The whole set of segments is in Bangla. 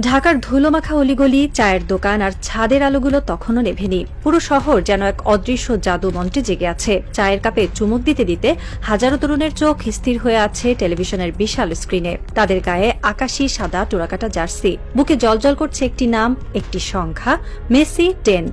ঢাকার ধুলোমাখা অলিগলি, চায়ের দোকান আর ছাদের আলোগুলো তখনও নেভেনি। পুরো শহর যেন এক অদৃশ্য জাদু মন্ত্রে জেগে আছে। চায়ের কাপে চুমুক দিতে দিতে হাজারো তরুণের চোখ স্থির হয়ে আছে টেলিভিশনের বিশাল স্ক্রিনে। তাদের গায়ে আকাশি সাদা টোরাকাটা জার্সি, বুকে জলজল করছে একটি নাম, একটি সংখ্যা, মেসি 10।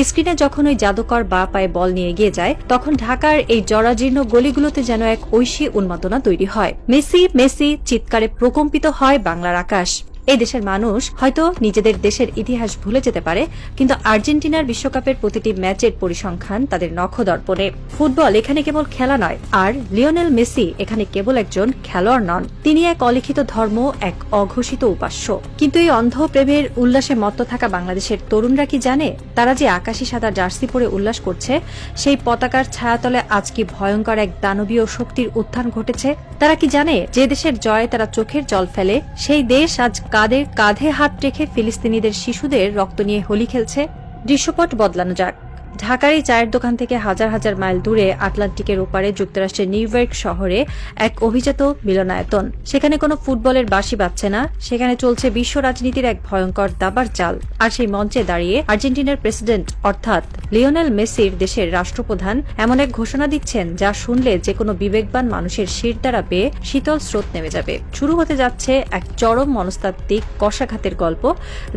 স্ক্রিনে যখন ওই জাদুকর বা পায়ে বল নিয়ে এগিয়ে যায়, তখন ঢাকার এই জরাজীর্ণ গলিগুলোতে যেন এক ঐশী উন্মাদনা তৈরি হয়। মেসি মেসি চিৎকারে প্রকম্পিত হয় বাংলার আকাশ। এই দেশের মানুষ হয়তো নিজেদের দেশের ইতিহাস ভুলে যেতে পারে, কিন্তু আর্জেন্টিনার বিশ্বকাপের প্রতিটি ম্যাচের পরিসংখ্যান তাদের নখদর্পণে। ফুটবল এখানে কেবল খেলা নয়, আর লিওনেল মেসি এখানে কেবল একজন খেলোয়াড় নন, তিনি এক অলিখিত ধর্ম, এক অঘোষিত উপাস্য। কিন্তু এই অন্ধ প্রেমের উল্লাসে মত্ত থাকা বাংলাদেশের তরুণরা কি জানে, তারা যে আকাশি সাদা জার্সি পরে উল্লাস করছে, সেই পতাকার ছায়াতলে আজ কি ভয়ঙ্কর এক দানবীয় শক্তির উত্থান ঘটেছে? তারা কি জানে, যে দেশের জয়ে তারা চোখের জল ফেলে, সেই দেশ আজ কাঁধে কাঁধে হাত রেখে ফিলিস্তিনিদের শিশুদের রক্ত নিয়ে হোলি খেলছে? দৃশ্যপট বদলানো যাক। ঢাকার এই চায়ের দোকান থেকে হাজার হাজার মাইল দূরে আটলান্টিকের ওপারে যুক্তরাষ্ট্রের নিউ ইয়র্ক শহরে এক অভিজাত মিলনায়তন। সেখানে কোনো ফুটবলের বাঁশি বাজছে না, সেখানে চলছে বিশ্ব রাজনীতির এক ভয়ঙ্কর দাবার চাল। আর সেই মঞ্চে দাঁড়িয়ে আর্জেন্টিনার প্রেসিডেন্ট অর্থাৎ লিওনেল মেসির দেশের রাষ্ট্রপ্রধান এমন এক ঘোষণা দিচ্ছেন, যা শুনলে যে কোনো বিবেকবান মানুষের শির দ্বারা বেয়ে শীতল স্রোত নেমে যাবে। শুরু হতে যাচ্ছে এক চরম মনস্তাত্ত্বিক কষাঘাতের গল্প,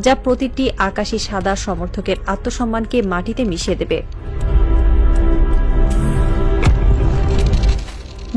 যা প্রতিটি আকাশী সাদা সমর্থকের আত্মসম্মানকে মাটিতে মিশিয়ে দেবে।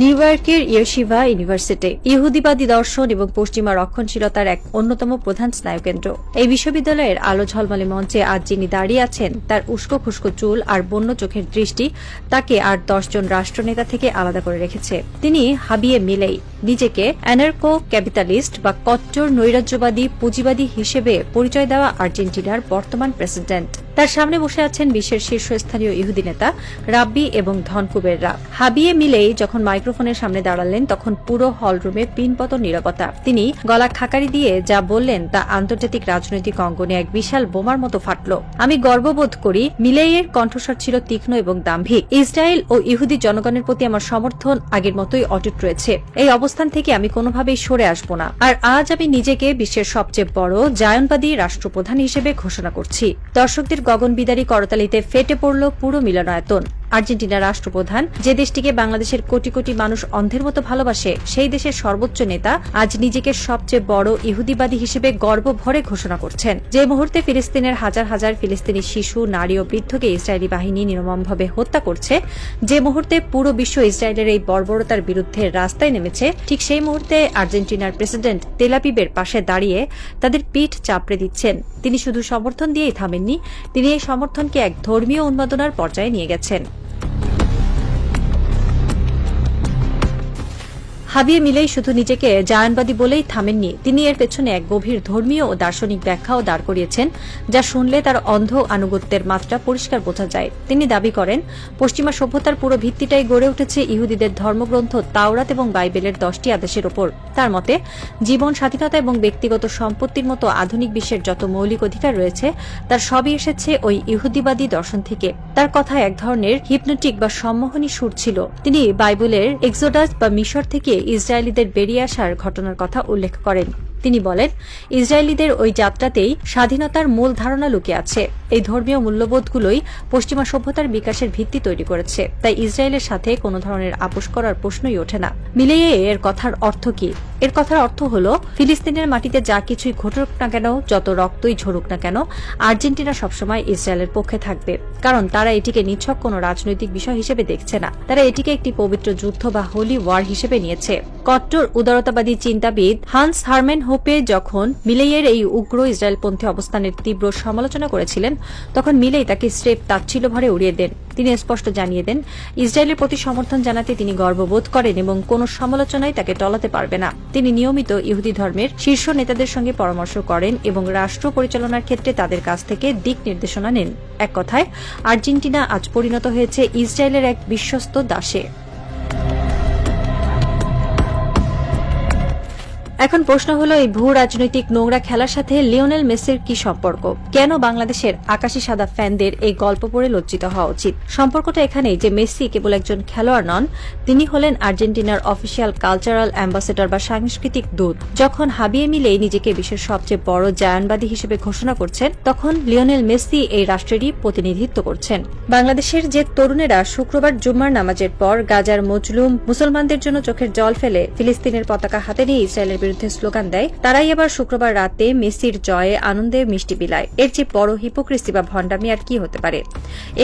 নিউ ইয়র্কের ইয়েশিভা ইউনিভার্সিটি ইহুদিবাদী দর্শন এবং পশ্চিমা রক্ষণশীলতার এক অন্যতম প্রধান স্নায়ুকেন্দ্র। এই বিশ্ববিদ্যালয়ের আলো ঝলমলে মঞ্চে আজ যিনি দাঁড়িয়ে আছেন, তার উস্কো খুস্কো চুল আর বন্য চোখের দৃষ্টি তাকে আর 10 জন রাষ্ট্রনেতা থেকে আলাদা করে রেখেছে। তিনি হাবিয়ে মিলেই, নিজেকে অ্যানার্কো ক্যাপিটালিস্ট বা কট্টর নৈরাজ্যবাদী পুঁজিবাদী হিসেবে পরিচয় দেওয়া আর্জেন্টিনার বর্তমান প্রেসিডেন্ট। তার সামনে বসে আছেন বিশ্বের শীর্ষস্থানীয় ইহুদি নেতা, রাব্বি এবং ধনকুবেররা। হাবিয়ে মিলেই যখন মাইক্রোফোনের সামনে দাঁড়ালেন, তখন পুরো হলরুমে পিনপতন নীরবতা। তিনি গলা খাকারি দিয়ে যা বললেন, তা আন্তর্জাতিক রাজনৈতিক অঙ্গনে এক বিশাল বোমার মতো ফাটল। আমি গর্ববোধ করি, মিলেইয়ের কণ্ঠস্বর ছিল তীক্ষ্ণ এবং দাম্ভিক। ইসরায়েল ও ইহুদি জনগণের প্রতি আমার সমর্থন আগের মতোই অটুট রয়েছে। এই অবস্থান থেকে আমি কোনোভাবেই সরে আসব না। আর আজ আমি নিজেকে বিশ্বের সবচেয়ে বড় জায়নবাদী রাষ্ট্রপ্রধান হিসেবে ঘোষণা করছি। দর্শকদের গগনবিদারী করতালিতে ফেটে পড়ল পুরো মিলনায়তন। আর্জেন্টিনার রাষ্ট্রপ্রধান, যে দেশটিকে বাংলাদেশের কোটি কোটি মানুষ অন্ধের মতো ভালোবাসে, সেই দেশের সর্বোচ্চ নেতা আজ নিজেকে সবচেয়ে বড় ইহুদিবাদী হিসেবে গর্ব ভরে ঘোষণা করছেন। যে মুহূর্তে ফিলিস্তিনের হাজার হাজার ফিলিস্তিনি শিশু, নারী ও বৃদ্ধকে ইসরায়েলি বাহিনী নির্মমভাবে হত্যা করছে, যে মুহূর্তে পুরো বিশ্ব ইসরায়েলের এই বর্বরতার বিরুদ্ধে রাস্তায় নেমেছে, ঠিক সেই মুহূর্তে আর্জেন্টিনার প্রেসিডেন্ট তেল আবিবের পাশে দাঁড়িয়ে তাদের পিঠ চাপড়ে দিচ্ছেন। তিনি শুধু সমর্থন দিয়েই থামেননি, তিনি এই সমর্থনকে এক ধর্মীয় উন্মাদনার পর্যায়ে নিয়ে গেছেন। হাবিয়ে মিলেই শুধু নিজেকে জায়ানবাদী বলেই থামেননি, তিনি এর পেছনে এক গভীর ধর্মীয় ও দার্শনিক ব্যাখ্যাও দাঁড় করিয়েছেন, যা শুনলে তার অন্ধ আনুগত্যের মাত্রা পরিষ্কার বোঝা যায়। তিনি দাবি করেন, পশ্চিমা সভ্যতার পুরো ভিত্তিটাই গড়ে উঠেছে ইহুদিদের ধর্মগ্রন্থ তাওরাত এবং বাইবেলের 10টি আদেশের ওপর। তার মতে, জীবন, স্বাধীনতা এবং ব্যক্তিগত সম্পত্তির মতো আধুনিক বিশ্বের যত মৌলিক অধিকার রয়েছে, তার সবই এসেছে ওই ইহুদিবাদী দর্শন থেকে। তার কথায় এক ধরনের হিপনোটিক বা সম্মোহনী সুর ছিল। তিনি বাইবেলের এক্সোডাস বা মিশর থেকে ইসরায়েলিদের বেরিয়ে আসার ঘটনার কথা উল্লেখ করেন। তিনি বলেন, ইসরায়েলিদের ওই যাত্রাতেই স্বাধীনতার মূল ধারণা লুকিয়ে আছে। এই ধর্মীয় মূল্যবোধগুলোই পশ্চিমা সভ্যতার বিকাশের ভিত্তি তৈরি করেছে। তাই ইসরায়েলের সাথে কোনো ধরনের আপোষ করার প্রশ্নই ওঠে না। মিলিয়ে এর কথার অর্থ কি? এর কথার অর্থ হল, ফিলিস্তিনের মাটিতে যা কিছুই ঘটুক না কেন, যত রক্তই ঝরুক না কেন, আর্জেন্টিনা সবসময় ইসরায়েলের পক্ষে থাকবে। কারণ তারা এটিকে নিছক কোনো রাজনৈতিক বিষয় হিসেবে দেখছে না, তারা এটিকে একটি পবিত্র যুদ্ধ বা হোলি ওয়ার হিসেবে নিয়েছে। কট্টর উদারতাবাদী চিন্তাবিদ হান্স হারমেন হোপে যখন মিলেইয়ের এই উগ্র ইসরায়েলপন্থী অবস্থানের তীব্র সমালোচনা করেছিলেন, তখন মিলেই তাকে স্রেফ তাচ্ছিল্য ভরে উড়িয়ে দেন। তিনি স্পষ্ট জানিয়ে দেন, ইসরায়েলের প্রতি সমর্থন জানাতে তিনি গর্ববোধ করেন এবং কোনো সমালোচনাই তাকে টলাতে পারবে না। তিনি নিয়মিত ইহুদি ধর্মের শীর্ষ নেতাদের সঙ্গে পরামর্শ করেন এবং রাষ্ট্র পরিচালনার ক্ষেত্রে তাদের কাছ থেকে দিক নির্দেশনা নেন। এক কথায়, আর্জেন্টিনা আজ পরিণত হয়েছে ইসরায়েলের এক বিশ্বস্ত দাসে। এখন প্রশ্ন হলো, এই ভূ রাজনৈতিক নোংরা খেলার সাথে লিওনেল মেসির কি সম্পর্ক? কেন বাংলাদেশের আকাশী সাদা ফ্যানদের এই গল্প পড়ে লজ্জিত হওয়া উচিত? সম্পর্কটা এখানেই যে মেসি কেবল একজন খেলোয়াড় নন, তিনি হলেন আর্জেন্টিনার অফিসিয়াল কালচারাল অ্যাম্বাসেডর বা সাংস্কৃতিক দূত। যখন হাবিয়ে মিলেই নিজেকে বিশ্বের সবচেয়ে বড় জায়ানবাদী হিসেবে ঘোষণা করছেন, তখন লিওনেল মেসি এই রাষ্ট্রেরই প্রতিনিধিত্ব করছেন। বাংলাদেশের যে তরুণেরা শুক্রবার জুম্মার নামাজের পর গাজার মজলুম মুসলমানদের জন্য চোখের জল ফেলে ফিলিস্তিনের পতাকা হাতে নিয়ে ইসরায়েলের বিরুদ্ধে স্লোগান দেয়, তারাই আবার শুক্রবার রাতে মেসির জয়ে আনন্দে মিষ্টি বিলায়। এর চেয়ে বড় হিপোক্রিসি বা ভণ্ডামি আর কি হতে পারে?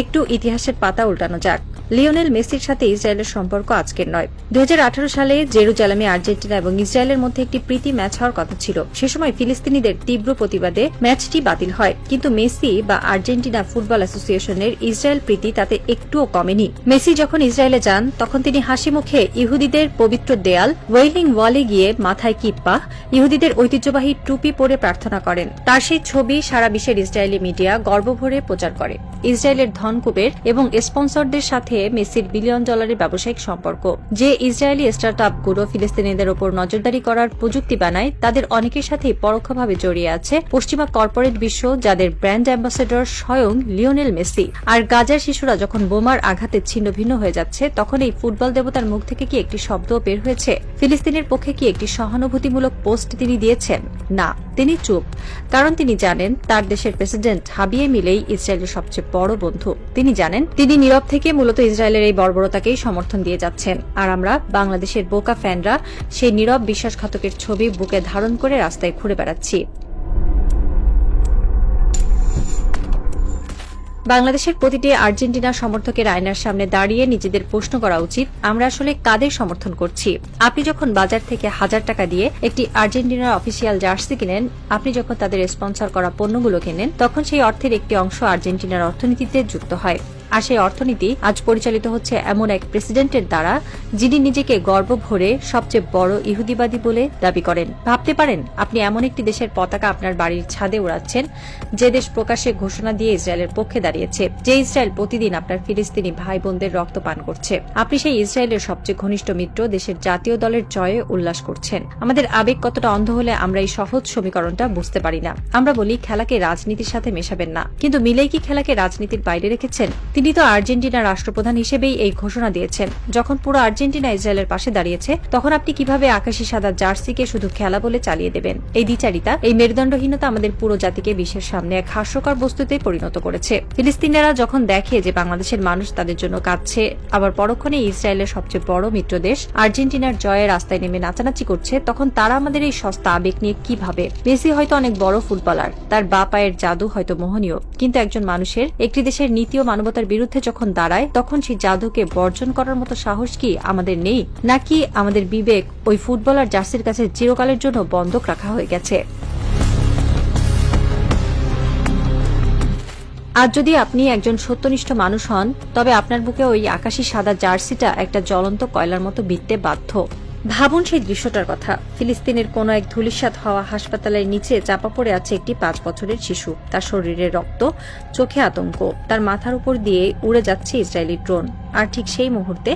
একটু ইতিহাসের পাতা উল্টানো যাক। লিওনেল মেসির সাথে ইসরায়েলের সম্পর্ক আজকের নয়। 2018 সালে জেরুজালেমে আর্জেন্টিনা এবং ইসরায়েলের মধ্যে একটি প্রীতি ম্যাচ হওয়ার কথা ছিল। সে সময় ফিলিস্তিনিদের তীব্র প্রতিবাদে ম্যাচটি বাতিল হয়, কিন্তু মেসি বা আর্জেন্টিনা ফুটবল অ্যাসোসিয়েশনের ইসরায়েল প্রীতি তাতে একটুও কমেনি। মেসি যখন ইসরায়েলে যান, তখন তিনি হাসি মুখে ইহুদিদের পবিত্র দেয়াল ওয়েলিং ওয়ালে গিয়ে মাথায় কিপ্পা, ইহুদিদের ঐতিহ্যবাহী টুপি পরে প্রার্থনা করেন। তার সেই ছবি সারা বিশ্বের ইসরায়েলি মিডিয়া গর্বভরে প্রচার করে। ইসরায়েলের ধনকুবের এবং স্পন্সরদের সাথে মেসির বিলিয়ন ডলারের ব্যবসায়িক সম্পর্ক। যে ইসরায়েলি স্টার্টআপগুলো ফিলিস্তিনিদের ওপর নজরদারি করার প্রযুক্তি বানায়, তাদের অনেকের সাথেই পরোক্ষভাবে জড়িয়ে আছে পশ্চিমা কর্পোরেট বিশ্ব, যাদের ব্র্যান্ড অ্যাম্বাসেডর স্বয়ং লিওনেল মেসি। আর গাজার শিশুরা যখন বোমার আঘাতে ছিন্ন ভিন্ন হয়ে যাচ্ছে, তখন এই ফুটবল দেবতার মুখ থেকে কি একটি শব্দ বের হয়েছে? ফিলিস্তিনের পক্ষে কি একটি সহানুভূতিমূলক পোস্ট তিনি দিয়েছেন? না, তিনি চুপ। কারণ তিনি জানেন তার দেশের প্রেসিডেন্ট হাবিয়ে মিলেই ইসরায়েলের সবচেয়ে বড় বন্ধু। তিনি জানেন তিনি নীরব থেকে মূলত ইসরায়েলের এই বর্বরতাকেই সমর্থন দিয়ে যাচ্ছেন। আর আমরা বাংলাদেশের বোকা ফ্যানরা সেই নীরব বিশ্বাসঘাতকের ছবি বুকে ধারণ করে রাস্তায় ঘুরে বেড়াচ্ছি। বাংলাদেশের প্রতিটি আর্জেন্টিনা সমর্থকের আয়নার সামনে দাঁড়িয়ে নিজেদের প্রশ্ন করা উচিত, আমরা আসলে কাদের সমর্থন করছি? আপনি যখন বাজার থেকে 1000 টাকা দিয়ে একটি আর্জেন্টিনার অফিসিয়াল জার্সি কিনেন, আপনি যখন তাদের স্পন্সর করা পণ্যগুলো কেনেন, তখন সেই অর্থের একটি অংশ আর্জেন্টিনার অর্থনীতিতে যুক্ত হয়। আর সেই অর্থনীতি আজ পরিচালিত হচ্ছে এমন এক প্রেসিডেন্টের দ্বারা, যিনি নিজেকে গর্ব ভরে সবচেয়ে বড় ইহুদিবাদী বলে দাবি করেন। ভাবতে পারেন, আপনি এমন একটি দেশের পতাকা আপনার বাড়ির ছাদে উড়াচ্ছেন, যে দেশ প্রকাশ্যে ঘোষণা দিয়ে ইসরায়েলের পক্ষে দাঁড়িয়েছে, যে ইসরায়েল প্রতিদিন আপনার ফিলিস্তিনি ভাই বোনদের রক্ত পান করছে। আপনি সেই ইসরায়েলের সবচেয়ে ঘনিষ্ঠ মিত্র দেশের জাতীয় দলের জয়ে উল্লাস করছেন। আমাদের আবেগ কতটা অন্ধ হলে আমরা এই সহজ সমীকরণটা বুঝতে পারি না। আমরা বলি খেলাকে রাজনীতির সাথে মেশাবেন না, কিন্তু মিলেই কি খেলাকে রাজনীতির বাইরে রেখেছেন? তিনি তো আর্জেন্টিনার রাষ্ট্রপ্রধান হিসেবেই এই ঘোষণা দিয়েছেন। যখন পুরো আর্জেন্টিনা ইসরায়েলের পাশে দাঁড়িয়েছে, তখন আপনি কিভাবে আকাশী সাদা জার্সিকে শুধু খেলা বলে চালিয়ে দেবেন? এই দ্বিচারিতা, এই মেরুদণ্ডহীনতা আমাদের পুরো জাতিকে বিশ্বের সামনে এক হাস্যকর বস্তুতে পরিণত করেছে। ফিলিস্তিনিরা যখন দেখে যে বাংলাদেশের মানুষ তাদের জন্য কাঁদছে, আবার পরক্ষণে ইসরায়েলের সবচেয়ে বড় মিত্র দেশ আর্জেন্টিনার জয়ে রাস্তায় নেমে নাচানাচি করছে, তখন তারা আমাদের এই সস্তা আবেগ নিয়ে কি ভাবে? মেসি হয়তো অনেক বড় ফুটবলার, তার বা পায়ের জাদু হয়তো মোহনীয়, কিন্তু একজন মানুষের একটি দেশের নীতি ও মানবতার বিরুদ্ধে যখন দাঁড়ায়, তখন সেই জাদুকে বর্জন করার মতো সাহস কি আমাদের নেই? নাকি আমাদের বিবেক ওই ফুটবলার জার্সির কাছে চিরকালের জন্য বন্ধক রাখা হয়ে গেছে? আজ যদি আপনি একজন সত্যনিষ্ঠ মানুষ হন, তবে আপনার বুকে ওই আকাশী সাদা জার্সিটা একটা জ্বলন্ত কয়লার মতো বিঁধতে বাধ্য। ভাবুন সেই দৃশ্যটার কথা। ফিলিস্তিনের কোনো এক ধূলিসাৎ হওয়া হাসপাতালের নিচে চাপা পড়ে আছে একটি 5 বছরের শিশু। তার শরীরে রক্ত, চোখে আতঙ্ক, তার মাথার উপর দিয়ে উড়ে যাচ্ছে ইসরায়েলি ড্রোন। আর ঠিক সেই মুহূর্তে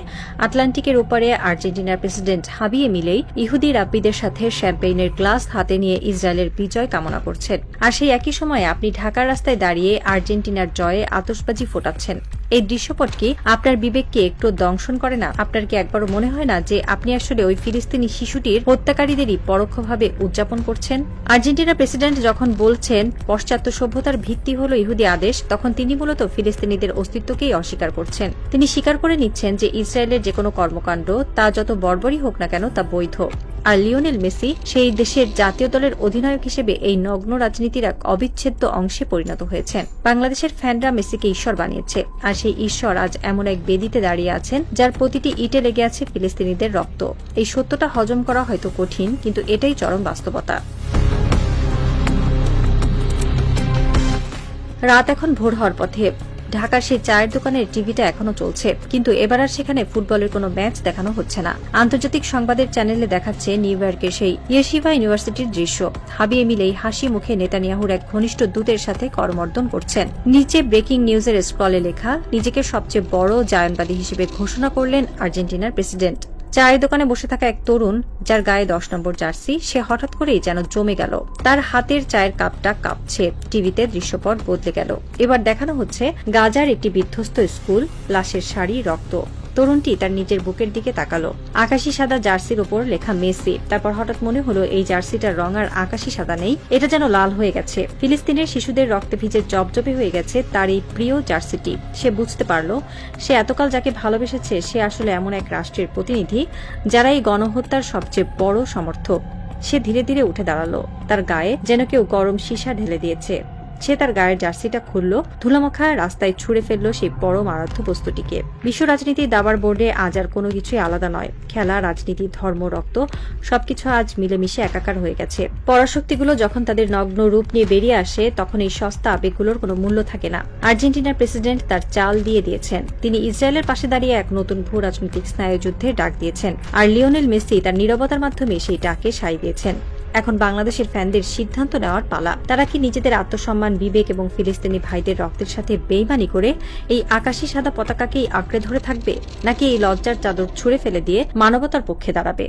আটলান্টিকের ওপারে আর্জেন্টিনার প্রেসিডেন্ট হাবিয়ে মিলেই ইহুদি রাব্বিদের সাথে শ্যাম্পেইনের গ্লাস হাতে নিয়ে ইসরায়েলের বিজয় কামনা করছেন। আর সেই একই সময়ে আপনি ঢাকার রাস্তায় দাঁড়িয়ে আর্জেন্টিনার জয়ে আতশবাজি ফোটাচ্ছেন। এই দৃশ্যপট কি আপনার বিবেককে একটু দংশন করে না? আপনার কি একবারও মনে হয় না যে আপনি আসলে ওই ফিলিস্তিনি শিশুটির হত্যাকারীদেরই পরোক্ষভাবে উদযাপন করছেন? আর্জেন্টিনার প্রেসিডেন্ট যখন বলছেন পাশ্চাত্য সভ্যতার ভিত্তি হল ইহুদি আদেশ, তখন তিনি মূলত ফিলিস্তিনিদের অস্তিত্বকেই অস্বীকার করছেন। তিনি স্বীকার করে নিচ্ছেন যে ইসরায়েলের যে কোনো কর্মকাণ্ড, তা যত বর্বরই হোক না কেন, তা বৈধ। আর লিওনেল মেসি সেই দেশের জাতীয় দলের অধিনায়ক হিসেবে এই নগ্ন রাজনীতির এক অবিচ্ছেদ্য অংশে পরিণত হয়েছেন। বাংলাদেশের ফ্যানরা মেসিকে ঈশ্বর বানিয়েছে, আর সেই ঈশ্বর আজ এমন এক বেদিতে দাঁড়িয়ে আছেন যার প্রতিটি ইটে লেগে আছে ফিলিস্তিনিদের রক্ত। এই সত্যটা হজম করা হয়তো কঠিন, কিন্তু এটাই চরম বাস্তবতা। রাত এখন ভোর হওয়ার পথে। ঢাকার সেই চায়ের দোকানের টিভিটা এখনো চলছে, কিন্তু এবার আর সেখানে ফুটবলের কোনো ম্যাচ দেখানো হচ্ছে না। আন্তর্জাতিক সংবাদের চ্যানেলে দেখাচ্ছে নিউ ইয়র্কের সেই ইয়েশিভা ইউনিভার্সিটির দৃশ্য। হাবিয়ে মিলেই হাসি মুখে নেতানিয়াহুর এক ঘনিষ্ঠ দূতের সাথে করমর্দন করছেন। নিচে ব্রেকিং নিউজের স্ক্রলে লেখা, নিজেকে সবচেয়ে বড় জায়ানবাদী হিসেবে ঘোষণা করলেন আর্জেন্টিনার প্রেসিডেন্ট। চায়ের দোকানে বসে থাকা এক তরুণ, যার গায়ে 10 নম্বর জার্সি, সে হঠাৎ করেই যেন জমে গেল। তার হাতের চায়ের কাপটা কাঁপছে। টিভিতে দৃশ্যপট বদলে গেল। এবার দেখানো হচ্ছে গাজার একটি বিধ্বস্ত স্কুল, লাশের শাড়ি, রক্ত। তরুণটি তার নিজের বুকের দিকে তাকালো। আকাশি সাদা জার্সির উপর লেখা মেসি। তারপর হঠাৎ মনে হলো এই জার্সিটার রং আর আকাশি সাদা নেই, এটা যেন লাল হয়ে গেছে। ফিলিস্তিনের শিশুদের রক্তে ভিজে জবজবে হয়ে গেছে তার এই প্রিয় জার্সিটি। সে বুঝতে পারলো সে এতকাল যাকে ভালোবেসেছে সে আসলে এমন এক রাষ্ট্রের প্রতিনিধি যারা এই গণহত্যার সবচেয়ে বড় সমর্থক। সে ধীরে ধীরে উঠে দাঁড়ালো। তার গায়ে যেন কেউ গরম সীসা ঢেলে দিয়েছে। সে তার গায়ের জার্সিটা খুলল, ধুলামাখা রাস্তায় ছুঁড়ে ফেলল সেই পরম আরাধ্য বস্তুটিকে। বিশ্ব রাজনীতির দাবার বোর্ডে আজ আর কোনো কিছুই আলাদা নয়। খেলা, রাজনীতি, ধর্ম, রক্ত সবকিছু আজ মিলেমিশে একাকার হয়ে গেছে। পরাশক্তিগুলো যখন তাদের নগ্ন রূপ নিয়ে বেরিয়ে আসে তখন এই সস্তা আবেগগুলোর কোনো মূল্য থাকে না। আর্জেন্টিনার প্রেসিডেন্ট তার চাল দিয়ে দিয়েছেন। তিনি ইসরায়েলের পাশে দাঁড়িয়ে এক নতুন ভূ রাজনৈতিক স্নায়ুযুদ্ধের ডাক দিয়েছেন। আর লিওনেল মেসি তার নীরবতার মাধ্যমে সেই ডাকে সায় দিয়েছেন। এখন বাংলাদেশের ফ্যানদের সিদ্ধান্ত নেওয়ার পালা। তারা কি নিজেদের আত্মসম্মান, বিবেক এবং ফিলিস্তিনি ভাইদের রক্তের সাথে বেইমানি করে এই আকাশী সাদা পতাকাকেই আঁকড়ে ধরে থাকবে, নাকি এই লজ্জার চাদর ছুঁড়ে ফেলে দিয়ে মানবতার পক্ষে দাঁড়াবে?